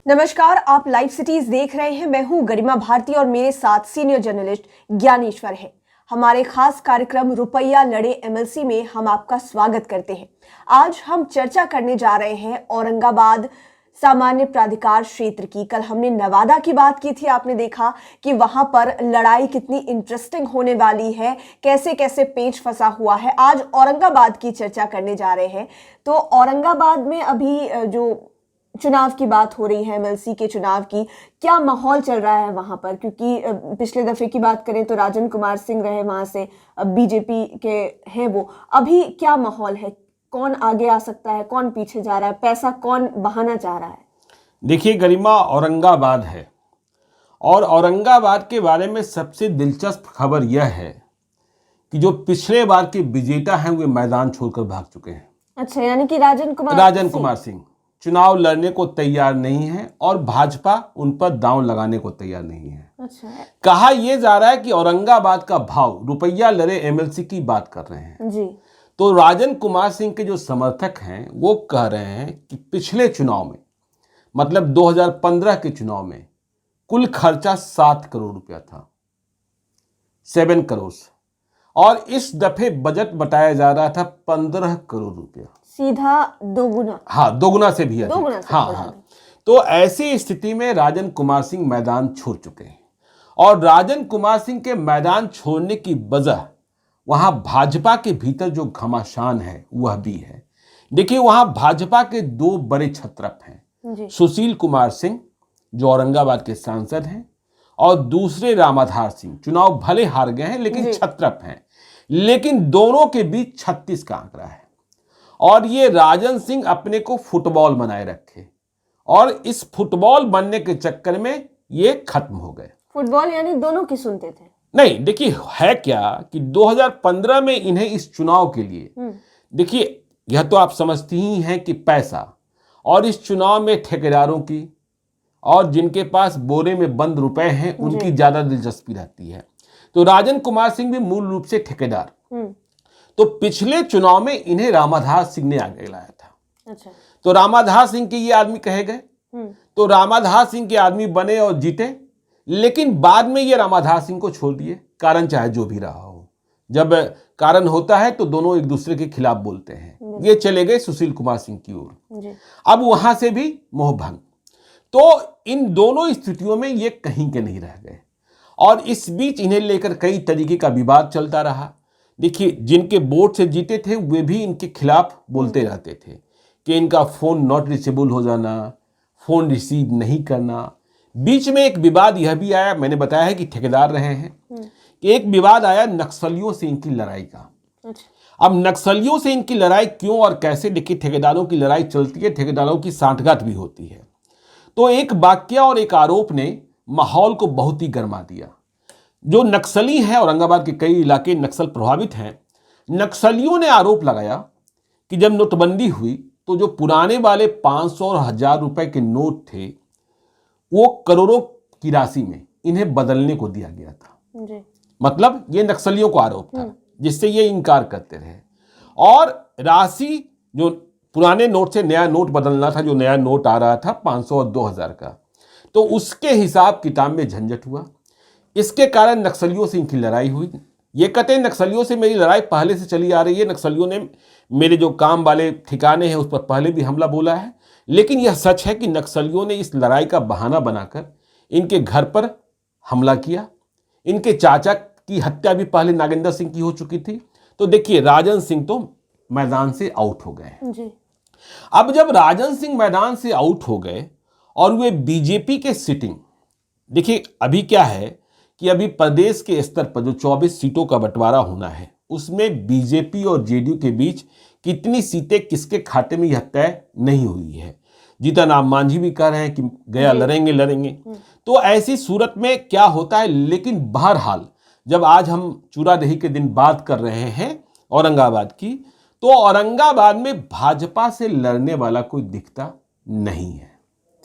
नमस्कार, आप live cities देख रहे हैं। मैं हूं गरिमा भारती और मेरे साथ सीनियर जर्नलिस्ट ज्ञानेश्वर है। हमारे खास कार्यक्रम रुपया लड़े एमएलसी में हम आपका स्वागत करते हैं। आज हम चर्चा करने जा रहे हैं औरंगाबाद सामान्य प्राधिकार क्षेत्र की। कल हमने नवादा की बात की थी, आपने देखा कि वहां पर लड़ाई कितनी इंटरेस्टिंग होने वाली है, कैसे कैसे पेच फंसा हुआ है। आज औरंगाबाद की चर्चा करने जा रहे हैं। तो औरंगाबाद में अभी जो चुनाव की बात हो रही है, एमएलसी के चुनाव की, क्या माहौल चल रहा है वहां पर? क्योंकि पिछले दफे की बात करें तो राजन कुमार सिंह रहे वहां से, बीजेपी के हैं वो। अभी क्या माहौल है? कौन आगे आ सकता है, कौन पीछे जा रहा है, पैसा कौन बहाना चाह रहा है? देखिए गरिमा, औरंगाबाद है और औरंगाबाद के बारे में सबसे दिलचस्प खबर यह है कि जो पिछले बार के विजेता हैं वे मैदान छोड़कर भाग चुके हैं। अच्छा, यानी कि राजन कुमार सिंह चुनाव लड़ने को तैयार नहीं है और भाजपा उन पर दांव लगाने को तैयार नहीं है। अच्छा। कहा यह जा रहा है कि औरंगाबाद का भाव रुपया लड़े एमएलसी की बात कर रहे हैं जी। तो राजन कुमार सिंह के जो समर्थक हैं वो कह रहे हैं कि पिछले चुनाव में, मतलब 2015 के चुनाव में कुल खर्चा 7 करोड़ रुपया था, 7 करोड़, और इस दफे बजट बताया जा रहा था 15 करोड़ रुपया, सीधा दोगुना। हाँ, दोगुना से भी अधिक। हाँ। तो ऐसी स्थिति में राजन कुमार सिंह मैदान छोड़ चुके हैं और राजन कुमार सिंह के मैदान छोड़ने की वजह वहां भाजपा के भीतर जो घमासान है वह भी है। देखिए, वहां भाजपा के दो बड़े छत्रप हैं, सुशील कुमार सिंह जो औरंगाबाद के सांसद हैं और दूसरे रामाधार सिंह, चुनाव भले हार गए हैं लेकिन छत्रप हैं। लेकिन दोनों के बीच 36 का आंकड़ा है और ये राजन सिंह अपने को फुटबॉल बनाए रखे और इस फुटबॉल बनने के चक्कर में ये खत्म हो गए। फुटबॉल यानी दोनों की सुनते थे? नहीं, देखिए है क्या कि 2015 में इन्हें इस चुनाव के लिए, देखिए यह तो आप समझती ही हैं कि पैसा, और इस चुनाव में ठेकेदारों की और जिनके पास बोरे में बंद रुपए हैं उनकी ज्यादा दिलचस्पी रहती है। तो राजन कुमार सिंह भी मूल रूप से ठेकेदार, तो पिछले चुनाव में इन्हें रामाधार सिंह ने आगे लाया था। अच्छा। तो रामाधार सिंह के ये आदमी कहे गए, तो रामाधार सिंह के आदमी बने और जीते, लेकिन बाद में ये रामाधार सिंह को छोड़ दिए, कारण चाहे जो भी रहा हो। जब कारण होता है तो दोनों एक दूसरे के खिलाफ बोलते हैं। ये चले गए सुशील कुमार सिंह की ओर, अब वहां से भी मोहभंग। तो इन दोनों स्थितियों में ये कहीं के नहीं रह गए और इस बीच इन्हें लेकर कई तरीके का विवाद चलता रहा। देखिए, जिनके वोट से जीते थे वे भी इनके खिलाफ बोलते रहते थे कि इनका फोन नॉट रिचेबल हो जाना, फोन रिसीव नहीं करना। बीच में एक विवाद यह भी आया, मैंने बताया है कि ठेकेदार रहे हैं, कि एक विवाद आया नक्सलियों से इनकी लड़ाई का। अब नक्सलियों से इनकी लड़ाई क्यों और कैसे? देखिए, ठेकेदारों की लड़ाई चलती है, ठेकेदारों की सांठगांठ भी होती है। तो एक वाक्य और एक आरोप ने माहौल को बहुत ही गर्मा दिया। जो नक्सली हैं, औरंगाबाद के कई इलाके नक्सल प्रभावित हैं, नक्सलियों ने आरोप लगाया कि जब नोटबंदी हुई तो जो पुराने वाले 500 और 1000 रुपए के नोट थे वो करोड़ों की राशि में इन्हें बदलने को दिया गया था जी। मतलब ये नक्सलियों को आरोप था, जिससे ये इनकार करते रहे। और राशि जो पुराने नोट से नया नोट बदलना था, जो नया नोट आ रहा था 500 और 2000 का, तो उसके हिसाब किताब में झंझट हुआ। इसके कारण नक्सलियों से इनकी लड़ाई हुई। ये कहते हैं नक्सलियों से मेरी लड़ाई पहले से चली आ रही है, नक्सलियों ने मेरे जो काम वाले ठिकाने हैं उस पर पहले भी हमला बोला है। लेकिन यह सच है कि नक्सलियों ने इस लड़ाई का बहाना बनाकर इनके घर पर हमला किया। इनके चाचा की हत्या भी पहले नागेंद्र सिंह की हो चुकी थी। तो देखिए, राजन सिंह तो मैदान से आउट हो गए। अब जब राजन सिंह मैदान से आउट हो गए और वे बीजेपी के सिटिंग, देखिए अभी क्या है कि अभी प्रदेश के स्तर पर जो 24 सीटों का बंटवारा होना है उसमें बीजेपी और जेडीयू के बीच कितनी सीटें किसके खाते में यह तय नहीं हुई है। जीतन राम मांझी भी कह रहे हैं कि गया लड़ेंगे। तो ऐसी सूरत में क्या होता है, लेकिन बहरहाल जब आज हम चूड़ादही के दिन बात कर रहे हैं औरंगाबाद की, तो औरंगाबाद में भाजपा से लड़ने वाला कोई दिखता नहीं है।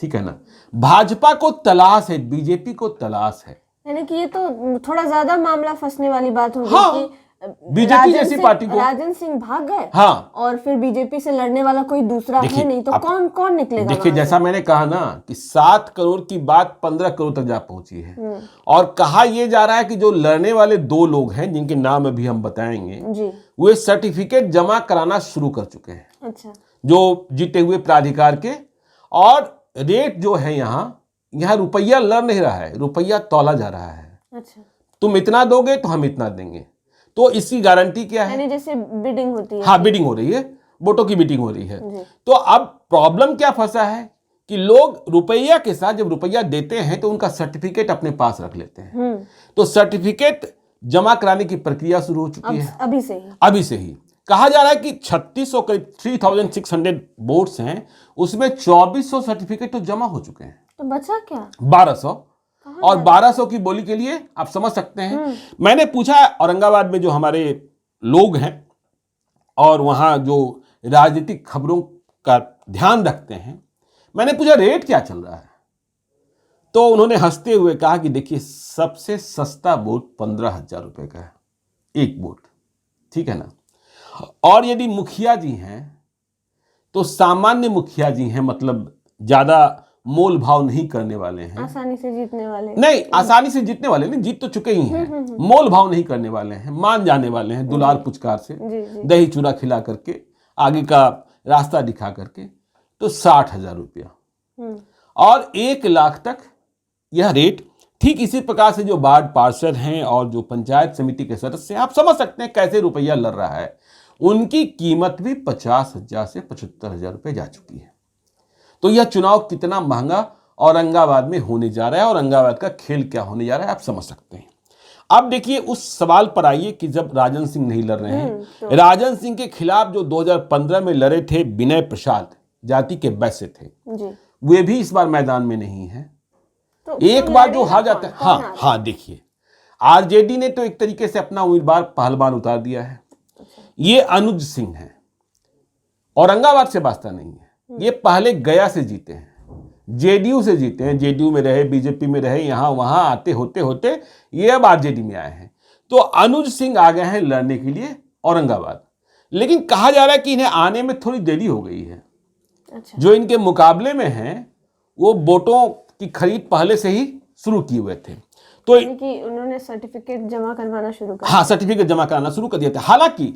ठीक है ना, भाजपा को तलाश है, बीजेपी को तलाश है। यानी कि ये तो थोड़ा ज्यादा मामला फंसने वाली बात होगी। हाँ। कि बीजेपी जैसी पार्टी को। राजन सिंह भाग गए, हाँ, और फिर बीजेपी से लड़ने वाला कोई दूसरा है नहीं, तो कौन कौन निकलेगा? देखिए, जैसा मैंने कहा ना कि 7 करोड़ की बात 15 करोड़ तक जा पहुंची है। और कहा यह जा रहा है कि जो लड़ने वाले 2 लोग हैं जिनके नाम अभी हम बताएंगे जी, वे सर्टिफिकेट जमा कराना शुरू कर चुके हैं। अच्छा, जो जीते हुए प्राधिकार के। और रेट जो है यहाँ रुपया लड़ नहीं रहा है, रुपया तौला जा रहा है। अच्छा, तुम इतना दोगे तो हम इतना देंगे। तो इसकी गारंटी क्या है? यानी जैसे बिडिंग होती है। हाँ, बिडिंग हो रही है, वोटों की बिडिंग हो रही है। जी। तो अब प्रॉब्लम क्या फंसा है कि लोग रुपया के साथ जब रुपया देते हैं तो उनका सर्टिफिकेट अपने पास रख लेते हैं। तो सर्टिफिकेट जमा कराने की प्रक्रिया शुरू हो चुकी है अभी से ही। कहा जा रहा है कि 3600 करीब 3600 वोट्स हैं, उसमें 2400 सर्टिफिकेट तो जमा हो चुके हैं। तो बचा क्या? 1200। और 1200 की बोली के लिए आप समझ सकते हैं। मैंने पूछा औरंगाबाद में जो हमारे लोग हैं और वहां जो राजनीतिक खबरों का ध्यान रखते हैं, मैंने पूछा रेट क्या चल रहा है। तो उन्होंने हंसते हुए कहा कि देखिए, सबसे सस्ता वोट 15,000 रुपए का है, एक वोट, ठीक है ना। और यदि मुखिया जी हैं तो सामान्य मुखिया जी हैं, मतलब ज्यादा मोल भाव नहीं करने वाले हैं, आसानी से जीतने वाले नहीं, आसानी से जीतने वाले नहीं, जीत तो चुके ही हैं, मोल भाव नहीं करने वाले हैं, मान जाने वाले हैं, दुलार पुचकार से, दही चूड़ा खिला करके, आगे का रास्ता दिखा करके। तो 60,000 रुपया और 1 लाख तक यह रेट। ठीक इसी प्रकार से जो वार्ड पार्षद हैं और जो पंचायत समिति के सदस्य हैं, आप समझ सकते हैं कैसे रुपया लड़ रहा है। उनकी कीमत भी 50,000 से 75,000 रुपए जा चुकी है। तो यह चुनाव कितना महंगा औरंगाबाद में होने जा रहा है, औरंगाबाद का खेल क्या होने जा रहा है, आप समझ सकते हैं। अब देखिए, उस सवाल पर आइए कि जब राजन सिंह नहीं लड़ रहे हैं, तो राजन सिंह के खिलाफ जो 2015 में लड़े थे विनय प्रसाद, जाति के वैश्य थे जी, वे भी इस बार मैदान में नहीं है। तो एक बार जो हार जाते हैं, हाँ देखिए, आरजेडी ने तो एक तरीके से अपना उम्मीदवार पहलवान उतार दिया है। ये अनुज सिंह है, औरंगाबाद से वास्ता नहीं है, ये पहले गया से जीते हैं, जेडीयू से जीते हैं, जेडीयू में रहे, बीजेपी में रहे, यहां वहां आते होते होते ये अब आरजेडी में आए हैं। तो अनुज सिंह आ गए हैं लड़ने के लिए औरंगाबाद। लेकिन कहा जा रहा है कि इन्हें आने में थोड़ी देरी हो गई है। अच्छा। जो इनके मुकाबले में हैं वो वोटों की खरीद पहले से ही शुरू किए हुए थे। तो उन्होंने सर्टिफिकेट जमा करवाना शुरू कर हाँ, सर्टिफिकेट जमा कराना शुरू कर दिया था। हालांकि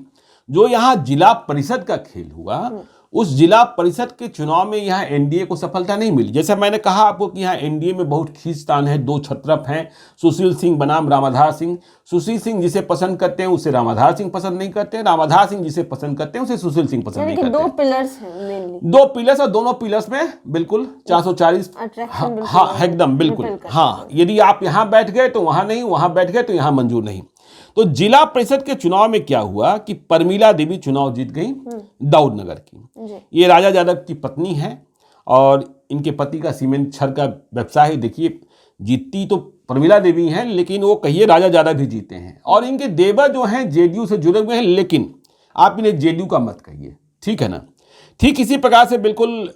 जो यहाँ जिला परिषद का खेल हुआ, उस जिला परिषद के चुनाव में यहाँ एनडीए को सफलता नहीं मिली। जैसे मैंने कहा आपको कि यहाँ एनडीए में बहुत खींचतान है, 2 छत्रप हैं, सुशील सिंह बनाम रामाधार सिंह। सुशील सिंह जिसे पसंद करते हैं उसे रामाधार सिंह पसंद नहीं करते हैं, रामाधार सिंह जिसे पसंद करते हैं उसे सुशील सिंह पसंद नहीं करते। 2 पिलर्स हैं मेनली, 2 पिलर्स, और दोनों पिलर्स में बिल्कुल 440, हाँ एकदम बिल्कुल, हाँ, यदि आप यहाँ बैठ गए तो वहां नहीं, वहां बैठ गए तो यहाँ मंजूर नहीं। तो जिला परिषद के चुनाव में क्या हुआ कि परमीला देवी चुनाव जीत गई दाऊद नगर की। ये राजा यादव की पत्नी है और इनके पति का सीमेंट छड़ का व्यवसाय है। देखिए, जीतती तो परमीला देवी हैं, लेकिन वो कहिए राजा यादव भी जीते हैं। और इनके देवर जो हैं जेडीयू से जुड़े हुए हैं, लेकिन आप इन्हें जेडीयू का मत कहिए, ठीक है ना। ठीक इसी प्रकार से बिल्कुल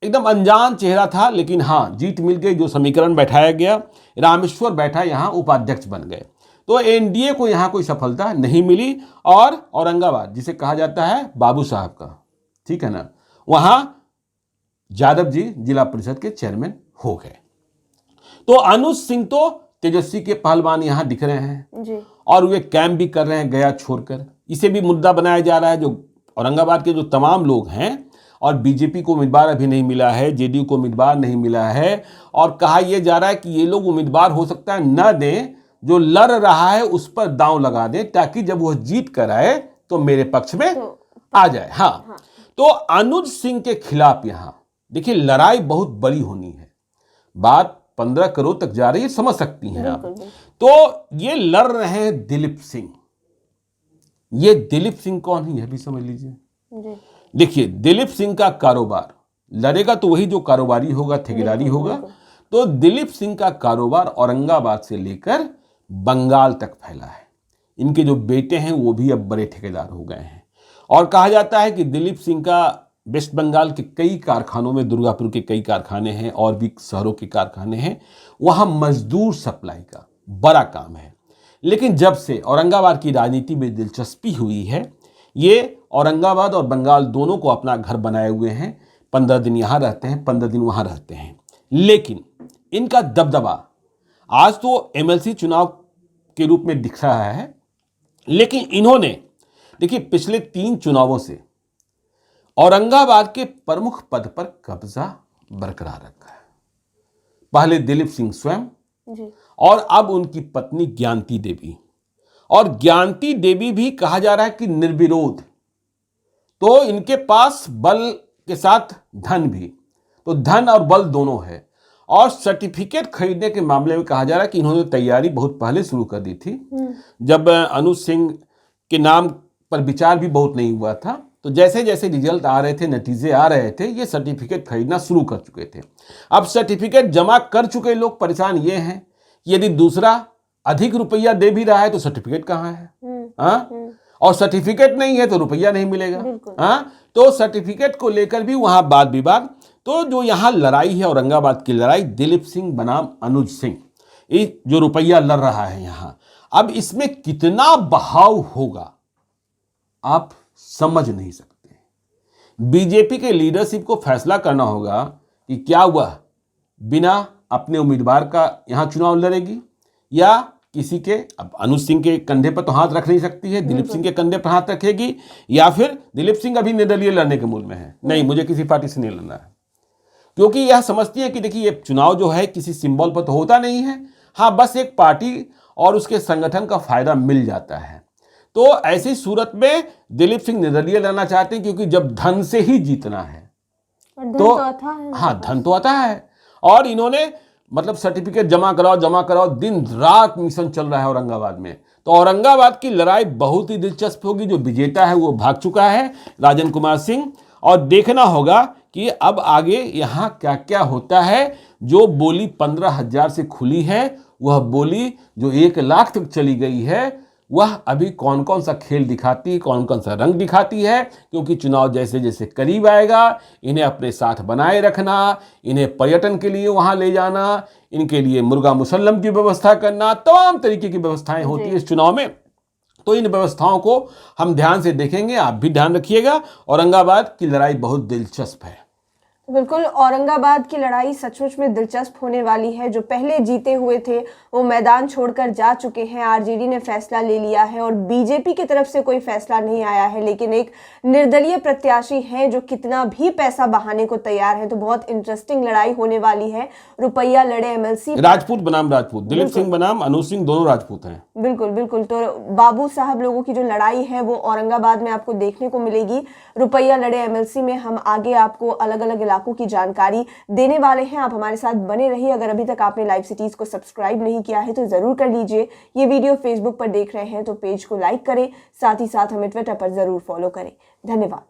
एकदम अनजान चेहरा था, लेकिन हाँ, जीत मिल गई। जो समीकरण बैठाया गया, रामेश्वर बैठा यहाँ उपाध्यक्ष बन गए। तो एनडीए को यहां कोई सफलता नहीं मिली। और औरंगाबाद जिसे कहा जाता है बाबू साहब का, ठीक है ना, वहां यादव जी जिला परिषद के चेयरमैन हो गए। तो अनुज सिंह तो तेजस्वी के पहलवान यहां दिख रहे हैं जी। और वे कैंप भी कर रहे हैं गया छोड़कर। इसे भी मुद्दा बनाया जा रहा है। जो औरंगाबाद के जो तमाम लोग हैं, और बीजेपी को उम्मीदवार अभी नहीं मिला है, जेडीयू को उम्मीदवार नहीं मिला है, और कहा यह जा रहा है कि ये लोग उम्मीदवार हो सकता है न दें, जो लड़ रहा है उस पर दांव लगा दे, ताकि जब वह जीत कर आए तो मेरे पक्ष में आ जाए। हाँ। तो अनुज सिंह के खिलाफ यहां देखिए लड़ाई बहुत बड़ी होनी है। बात 15 करोड़ तक जा रही है, समझ सकती हैं आप। तो ये लड़ रहे हैं दिलीप सिंह। ये दिलीप सिंह कौन है, यह भी समझ लीजिए। देखिए, दिलीप सिंह का कारोबार, लड़ेगा तो वही जो कारोबारी होगा, ठेकेदारी होगा। तो दिलीप सिंह का कारोबार औरंगाबाद से लेकर बंगाल तक फैला है। इनके जो बेटे हैं वो भी अब बड़े ठेकेदार हो गए हैं। और कहा जाता है कि दिलीप सिंह का वेस्ट बंगाल के कई कारखानों में, दुर्गापुर के कई कारखाने हैं और भी शहरों के कारखाने हैं, वहां मजदूर सप्लाई का बड़ा काम है। लेकिन जब से औरंगाबाद की राजनीति में दिलचस्पी हुई है, ये औरंगाबाद और बंगाल दोनों को अपना घर बनाए हुए हैं। 15 दिन यहाँ रहते हैं, 15 दिन वहाँ रहते हैं। लेकिन इनका दबदबा आज तो एमएलसी चुनाव के रूप में दिख रहा है, लेकिन इन्होंने देखिए पिछले 3 चुनावों से औरंगाबाद के प्रमुख पद पर कब्जा बरकरार रखा है। पहले दिलीप सिंह स्वयं जी। और अब उनकी पत्नी ज्ञानती देवी, और ज्ञानती देवी भी कहा जा रहा है कि निर्विरोध। तो इनके पास बल के साथ धन भी, तो धन और बल दोनों है। और सर्टिफिकेट खरीदने के मामले में कहा जा रहा है कि इन्होंने तैयारी बहुत पहले शुरू कर दी थी, जब अनुज सिंह के नाम पर विचार भी बहुत नहीं हुआ था। तो जैसे जैसे रिजल्ट आ रहे थे, नतीजे आ रहे थे, ये सर्टिफिकेट खरीदना शुरू कर चुके थे। अब सर्टिफिकेट जमा कर चुके लोग परेशान ये हैं, यदि दूसरा अधिक रुपया दे भी रहा है तो सर्टिफिकेट कहाँ है? हाँ, और सर्टिफिकेट नहीं है तो रुपया नहीं मिलेगा। हाँ, तो सर्टिफिकेट को लेकर भी वहां वाद विवाद। तो जो यहाँ लड़ाई है, औरंगाबाद की लड़ाई, दिलीप सिंह बनाम अनुज सिंह, ये जो रुपया लड़ रहा है यहाँ, अब इसमें कितना बहाव होगा आप समझ नहीं सकते। बीजेपी के लीडरशिप को फैसला करना होगा कि क्या वह बिना अपने उम्मीदवार का यहाँ चुनाव लड़ेगी, या किसी के, अब अनुज सिंह के कंधे पर तो हाथ रख नहीं सकती है, दिलीप सिंह के कंधे पर हाथ रखेगी, या फिर दिलीप सिंह अभी निर्दलीय लड़ने के मूड में है, नहीं मुझे किसी पार्टी से नहीं लड़ना है, क्योंकि यह समझती है कि देखिए ये चुनाव जो है किसी सिंबल पर तो होता नहीं है, हाँ बस एक पार्टी और उसके संगठन का फायदा मिल जाता है। तो ऐसी सूरत में दिलीप सिंह निर्दलीय लड़ना चाहते हैं, क्योंकि जब धन से ही जीतना है तो हाँ धन तो आता है। और इन्होंने मतलब सर्टिफिकेट जमा कराओ, दिन रात मिशन चल रहा है औरंगाबाद में। तो औरंगाबाद की लड़ाई बहुत ही दिलचस्प होगी। जो विजेता है वो भाग चुका है, राजन कुमार सिंह, और देखना होगा कि अब आगे यहाँ क्या क्या होता है। जो बोली 15,000 से खुली है, वह बोली जो 1 लाख तक चली गई है, वह अभी कौन कौन सा खेल दिखाती है, कौन कौन सा रंग दिखाती है। क्योंकि चुनाव जैसे जैसे करीब आएगा, इन्हें अपने साथ बनाए रखना, इन्हें पर्यटन के लिए वहां ले जाना, इनके लिए मुर्गा मुसल्लम की व्यवस्था करना, तमाम तरीके की व्यवस्थाएं होती है इस चुनाव में। तो इन व्यवस्थाओं को हम ध्यान से देखेंगे, आप भी ध्यान रखिएगा। औरंगाबाद की लड़ाई बहुत दिलचस्प है। बिल्कुल, औरंगाबाद की लड़ाई सचमुच में दिलचस्प होने वाली है। जो पहले जीते हुए थे वो मैदान छोड़कर जा चुके हैं, आरजेडी ने फैसला ले लिया है और बीजेपी की तरफ से कोई फैसला नहीं आया है, लेकिन एक निर्दलीय प्रत्याशी है जो कितना भी पैसा बहाने को तैयार है। तो बहुत इंटरेस्टिंग लड़ाई होने वाली है। रुपया लड़े एमएलसी, राजपूत बनाम राजपूत, दिलीप सिंह बनाम अनुज सिंह, दोनों राजपूत हैं। बिल्कुल बिल्कुल। तो बाबू साहब लोगों की जो लड़ाई है वो औरंगाबाद में आपको देखने को मिलेगी। रुपया लड़े एमएलसी में हम आगे आपको अलग अलग इलाकों की जानकारी देने वाले हैं। आप हमारे साथ बने रहिए। अगर अभी तक आपने लाइव सिटीज को सब्सक्राइब नहीं किया है तो जरूर कर लीजिए। ये वीडियो फेसबुक पर देख रहे हैं तो पेज को लाइक करें, साथ ही साथ हमें ट्विटर पर जरूर फॉलो करें। धन्यवाद।